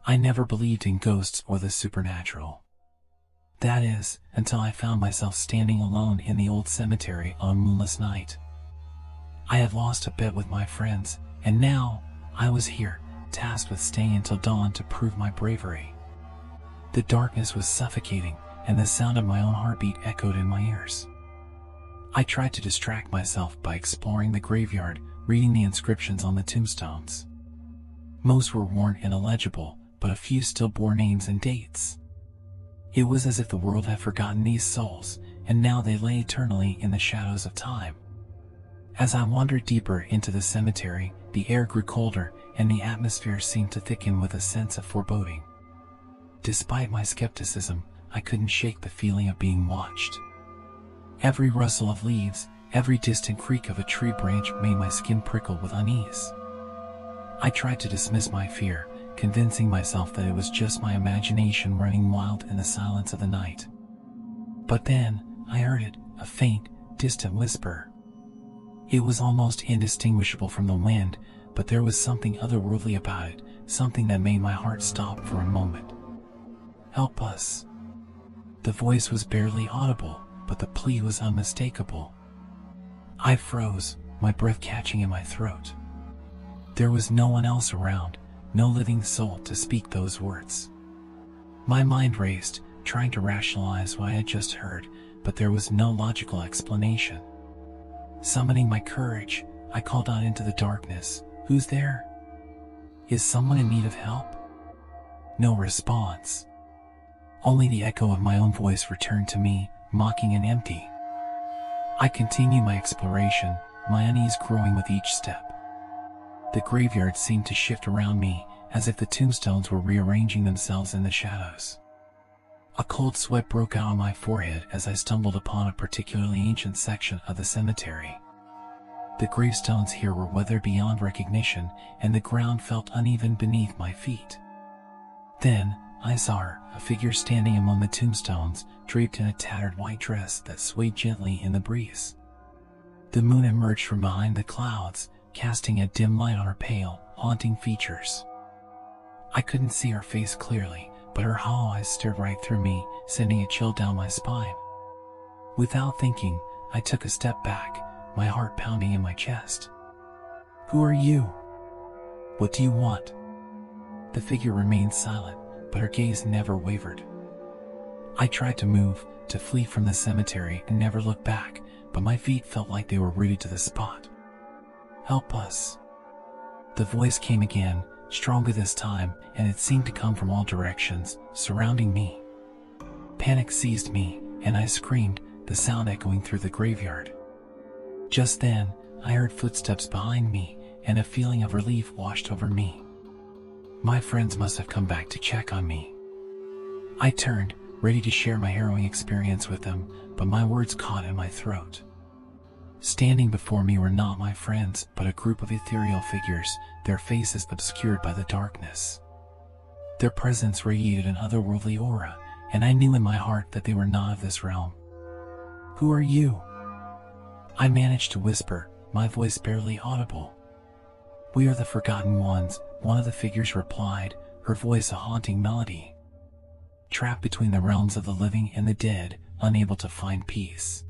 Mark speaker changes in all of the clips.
Speaker 1: I never believed in ghosts or the supernatural. That is, until I found myself standing alone in the old cemetery on a moonless night. I had lost a bet with my friends, and now I was here, tasked with staying until dawn to prove my bravery. The darkness was suffocating, and the sound of my own heartbeat echoed in my ears. I tried to distract myself by exploring the graveyard, reading the inscriptions on the tombstones. Most were worn and illegible, but a few still bore names and dates. It was as if the world had forgotten these souls, and now they lay eternally in the shadows of time. As I wandered deeper into the cemetery, the air grew colder, and the atmosphere seemed to thicken with a sense of foreboding. Despite my skepticism, I couldn't shake the feeling of being watched. Every rustle of leaves, every distant creak of a tree branch made my skin prickle with unease. I tried to dismiss my fear, convincing myself that it was just my imagination running wild in the silence of the night. But then, I heard it, a faint, distant whisper. It was almost indistinguishable from the wind, but there was something otherworldly about it, something that made my heart stop for a moment. "Help us." The voice was barely audible, but the plea was unmistakable. I froze, my breath catching in my throat. There was no one else around, no living soul to speak those words. My mind raced, trying to rationalize what I had just heard, but there was no logical explanation. Summoning my courage, I called out into the darkness, "Who's there? Is someone in need of help?" No response. Only the echo of my own voice returned to me, mocking and empty. I continued my exploration, my unease growing with each step. The graveyard seemed to shift around me, as if the tombstones were rearranging themselves in the shadows. A cold sweat broke out on my forehead as I stumbled upon a particularly ancient section of the cemetery. The gravestones here were weathered beyond recognition, and the ground felt uneven beneath my feet. Then, I saw her, a figure standing among the tombstones, draped in a tattered white dress that swayed gently in the breeze. The moon emerged from behind the clouds, casting a dim light on her pale, haunting features. I couldn't see her face clearly, but her hollow eyes stared right through me, sending a chill down my spine. Without thinking, I took a step back, my heart pounding in my chest. "Who are you? What do you want?" The figure remained silent, but her gaze never wavered. I tried to move, to flee from the cemetery and never look back, but my feet felt like they were rooted to the spot. "Help us." The voice came again, stronger this time, and it seemed to come from all directions, surrounding me. Panic seized me, and I screamed, the sound echoing through the graveyard. Just then, I heard footsteps behind me, and a feeling of relief washed over me. My friends must have come back to check on me. I turned, ready to share my harrowing experience with them, but my words caught in my throat. Standing before me were not my friends, but a group of ethereal figures, their faces obscured by the darkness. Their presence radiated an otherworldly aura, and I knew in my heart that they were not of this realm. "Who are you?" I managed to whisper, my voice barely audible. "We are the Forgotten Ones," one of the figures replied, her voice a haunting melody. "Trapped between the realms of the living and the dead, unable to find peace."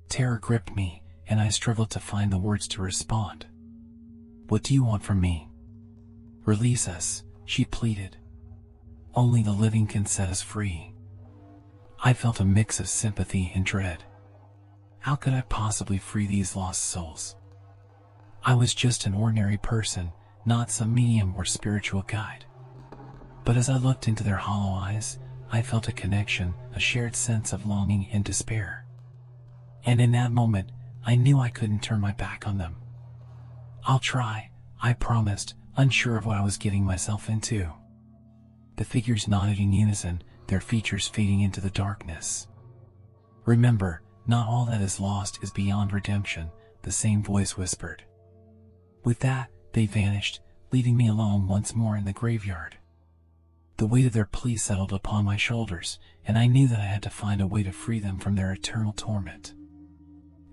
Speaker 1: Terror gripped me, and I struggled to find the words to respond. "What do you want from me?" "Release us," she pleaded. "Only the living can set us free." I felt a mix of sympathy and dread. How could I possibly free these lost souls? I was just an ordinary person, not some medium or spiritual guide. But as I looked into their hollow eyes, I felt a connection, a shared sense of longing and despair. And in that moment, I knew I couldn't turn my back on them. "I'll try," I promised, unsure of what I was getting myself into. The figures nodded in unison, their features fading into the darkness. "Remember, not all that is lost is beyond redemption," the same voice whispered. With that, they vanished, leaving me alone once more in the graveyard. The weight of their plea settled upon my shoulders, and I knew that I had to find a way to free them from their eternal torment.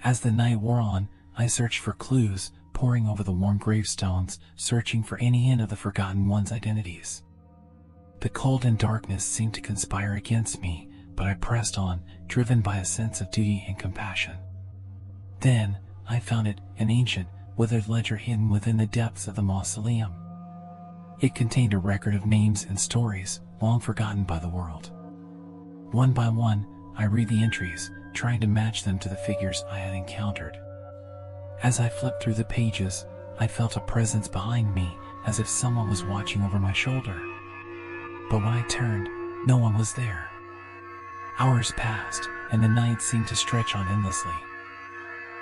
Speaker 1: As the night wore on, I searched for clues, poring over the worn gravestones, searching for any hint of the Forgotten Ones' identities. The cold and darkness seemed to conspire against me, but I pressed on, driven by a sense of duty and compassion. Then, I found it, an ancient, withered ledger hidden within the depths of the mausoleum. It contained a record of names and stories, long forgotten by the world. One by one, I read the entries, trying to match them to the figures I had encountered. As I flipped through the pages, I felt a presence behind me, as if someone was watching over my shoulder. But when I turned, no one was there. Hours passed, and the night seemed to stretch on endlessly.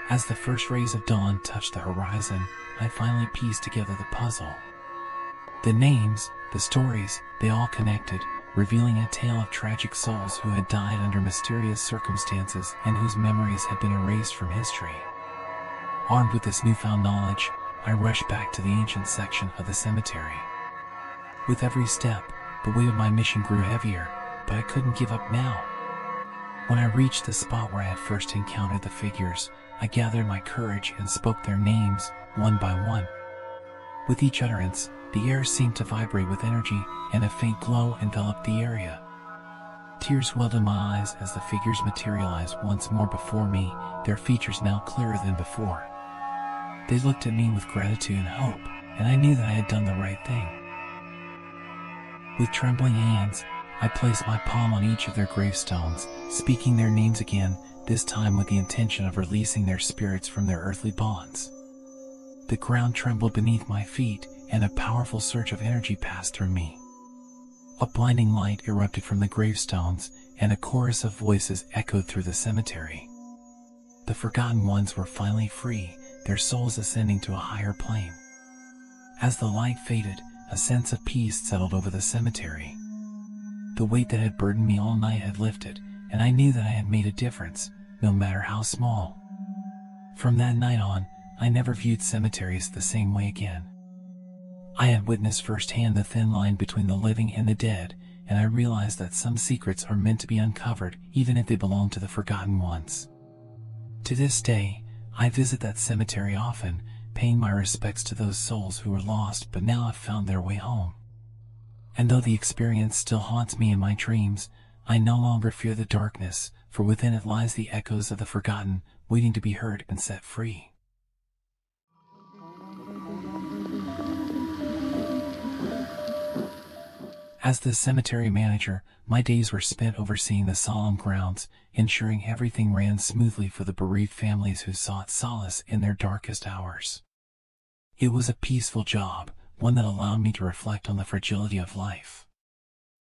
Speaker 1: As the first rays of dawn touched the horizon, I finally pieced together the puzzle. The names, the stories, they all connected, revealing a tale of tragic souls who had died under mysterious circumstances and whose memories had been erased from history. Armed with this newfound knowledge, I rushed back to the ancient section of the cemetery. With every step, the weight of my mission grew heavier, but I couldn't give up now. When I reached the spot where I had first encountered the figures, I gathered my courage and spoke their names, one by one. With each utterance, the air seemed to vibrate with energy, and a faint glow enveloped the area. Tears welled in my eyes as the figures materialized once more before me, their features now clearer than before. They looked at me with gratitude and hope, and I knew that I had done the right thing. With trembling hands, I placed my palm on each of their gravestones, speaking their names again, this time with the intention of releasing their spirits from their earthly bonds. The ground trembled beneath my feet, and a powerful surge of energy passed through me. A blinding light erupted from the gravestones, and a chorus of voices echoed through the cemetery. The forgotten ones were finally free, their souls ascending to a higher plane. As the light faded, a sense of peace settled over the cemetery. The weight that had burdened me all night had lifted, and I knew that I had made a difference, no matter how small. From that night on, I never viewed cemeteries the same way again. I had witnessed firsthand the thin line between the living and the dead, and I realized that some secrets are meant to be uncovered, even if they belong to the forgotten ones. To this day, I visit that cemetery often, paying my respects to those souls who were lost but now have found their way home. And though the experience still haunts me in my dreams, I no longer fear the darkness, for within it lies the echoes of the forgotten, waiting to be heard and set free. As the cemetery manager, my days were spent overseeing the solemn grounds, ensuring everything ran smoothly for the bereaved families who sought solace in their darkest hours. It was a peaceful job, one that allowed me to reflect on the fragility of life.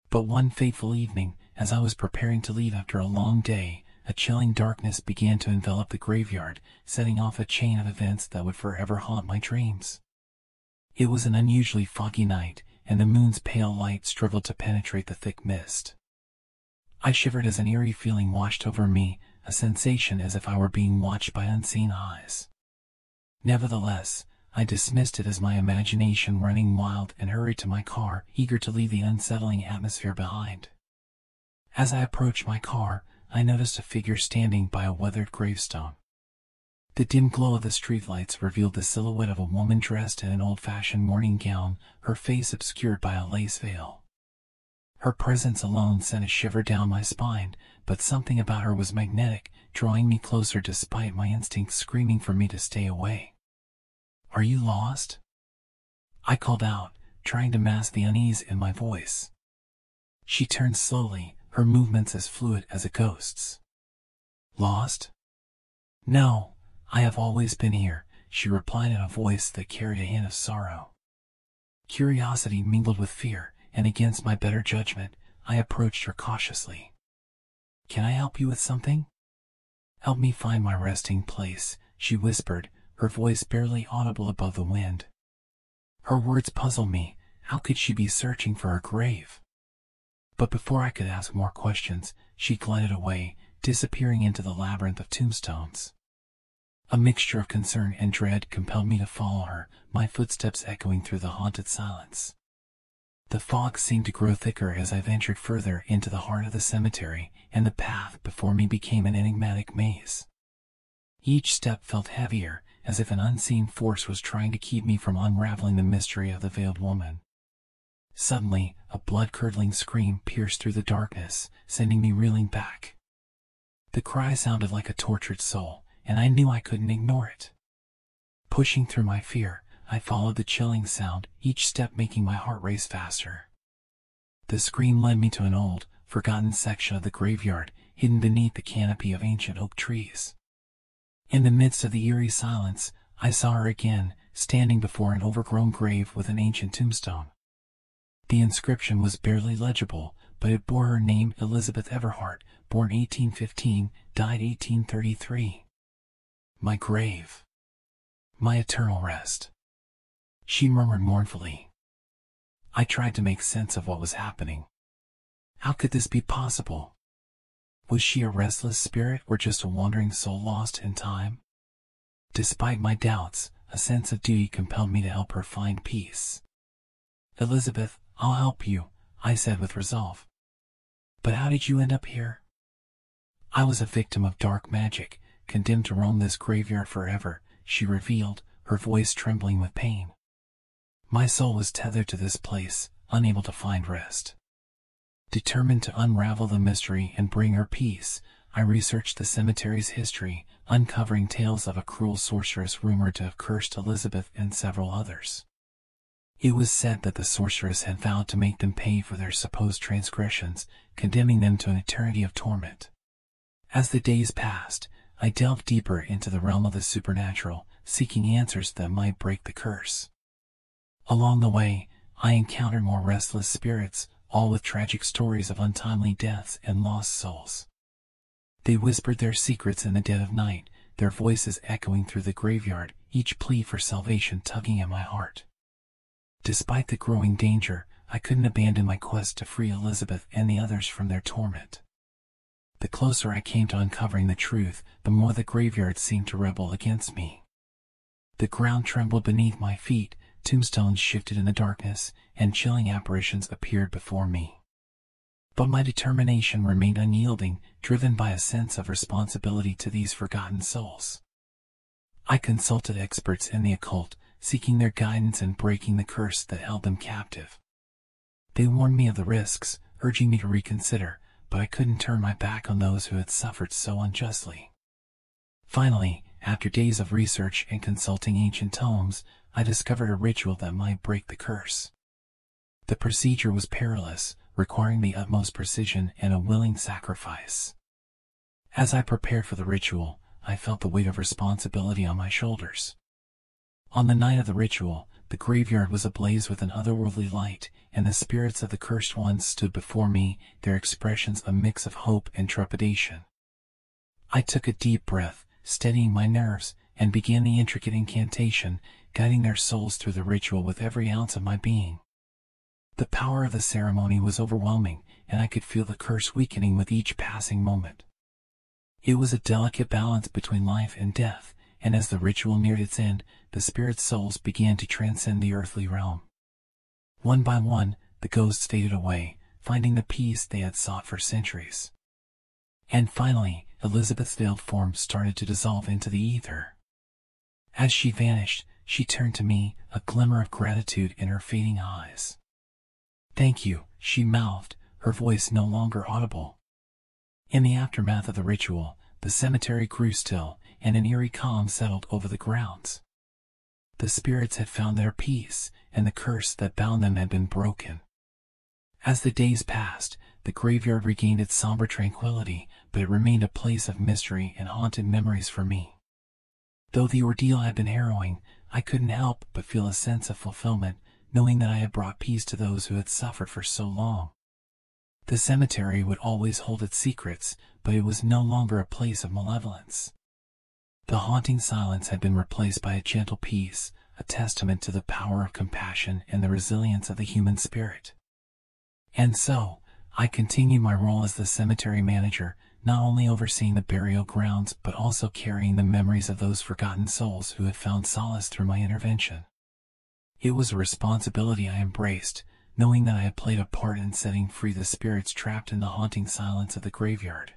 Speaker 1: But one fateful evening, as I was preparing to leave after a long day, a chilling darkness began to envelop the graveyard, setting off a chain of events that would forever haunt my dreams. It was an unusually foggy night, and the moon's pale light struggled to penetrate the thick mist. I shivered as an eerie feeling washed over me, a sensation as if I were being watched by unseen eyes. Nevertheless, I dismissed it as my imagination running wild and hurried to my car, eager to leave the unsettling atmosphere behind. As I approached my car, I noticed a figure standing by a weathered gravestone. The dim glow of the streetlights revealed the silhouette of a woman dressed in an old-fashioned morning gown, her face obscured by a lace veil. Her presence alone sent a shiver down my spine, but something about her was magnetic, drawing me closer despite my instincts screaming for me to stay away. "Are you lost?" I called out, trying to mask the unease in my voice. She turned slowly, her movements as fluid as a ghost's. "Lost? No. I have always been here," she replied in a voice that carried a hint of sorrow. Curiosity mingled with fear, and against my better judgment, I approached her cautiously. "Can I help you with something?" "Help me find my resting place," she whispered, her voice barely audible above the wind. Her words puzzled me. How could she be searching for a grave? But before I could ask more questions, she glided away, disappearing into the labyrinth of tombstones. A mixture of concern and dread compelled me to follow her, my footsteps echoing through the haunted silence. The fog seemed to grow thicker as I ventured further into the heart of the cemetery, and the path before me became an enigmatic maze. Each step felt heavier, as if an unseen force was trying to keep me from unraveling the mystery of the veiled woman. Suddenly, a blood-curdling scream pierced through the darkness, sending me reeling back. The cry sounded like a tortured soul, and I knew I couldn't ignore it. Pushing through my fear, I followed the chilling sound, each step making my heart race faster. The scream led me to an old, forgotten section of the graveyard, hidden beneath the canopy of ancient oak trees. In the midst of the eerie silence, I saw her again, standing before an overgrown grave with an ancient tombstone. The inscription was barely legible, but it bore her name, Elizabeth Everhart, born 1815, died 1833. My grave. My eternal rest. She murmured mournfully. I tried to make sense of what was happening. How could this be possible? Was she a restless spirit or just a wandering soul lost in time? Despite my doubts, a sense of duty compelled me to help her find peace. Elizabeth, I'll help you, I said with resolve. But how did you end up here? I was a victim of dark magic, condemned to roam this graveyard forever, she revealed, her voice trembling with pain. My soul was tethered to this place, unable to find rest. Determined to unravel the mystery and bring her peace, I researched the cemetery's history, uncovering tales of a cruel sorceress rumored to have cursed Elizabeth and several others. It was said that the sorceress had vowed to make them pay for their supposed transgressions, condemning them to an eternity of torment. As the days passed, I delved deeper into the realm of the supernatural, seeking answers that might break the curse. Along the way, I encountered more restless spirits, all with tragic stories of untimely deaths and lost souls. They whispered their secrets in the dead of night, their voices echoing through the graveyard, each plea for salvation tugging at my heart. Despite the growing danger, I couldn't abandon my quest to free Elizabeth and the others from their torment. The closer I came to uncovering the truth, the more the graveyard seemed to rebel against me. The ground trembled beneath my feet, tombstones shifted in the darkness, and chilling apparitions appeared before me. But my determination remained unyielding, driven by a sense of responsibility to these forgotten souls. I consulted experts in the occult, seeking their guidance in breaking the curse that held them captive. They warned me of the risks, urging me to reconsider, but I couldn't turn my back on those who had suffered so unjustly. Finally, after days of research and consulting ancient tomes, I discovered a ritual that might break the curse. The procedure was perilous, requiring the utmost precision and a willing sacrifice. As I prepared for the ritual, I felt the weight of responsibility on my shoulders. On the night of the ritual, the graveyard was ablaze with an otherworldly light, and the spirits of the cursed ones stood before me, their expressions a mix of hope and trepidation. I took a deep breath, steadying my nerves, and began the intricate incantation, guiding their souls through the ritual with every ounce of my being. The power of the ceremony was overwhelming, and I could feel the curse weakening with each passing moment. It was a delicate balance between life and death, and as the ritual neared its end, the spirit souls began to transcend the earthly realm. One by one, the ghosts faded away, finding the peace they had sought for centuries. And finally, Elizabeth's veiled form started to dissolve into the ether. As she vanished, she turned to me, a glimmer of gratitude in her fading eyes. "Thank you," she mouthed, her voice no longer audible. In the aftermath of the ritual, the cemetery grew still, and an eerie calm settled over the grounds. The spirits had found their peace, and the curse that bound them had been broken. As the days passed, the graveyard regained its somber tranquility, but it remained a place of mystery and haunted memories for me. Though the ordeal had been harrowing, I couldn't help but feel a sense of fulfillment, knowing that I had brought peace to those who had suffered for so long. The cemetery would always hold its secrets, but it was no longer a place of malevolence. The haunting silence had been replaced by a gentle peace, a testament to the power of compassion and the resilience of the human spirit. And so, I continued my role as the cemetery manager, not only overseeing the burial grounds but also carrying the memories of those forgotten souls who had found solace through my intervention. It was a responsibility I embraced, knowing that I had played a part in setting free the spirits trapped in the haunting silence of the graveyard.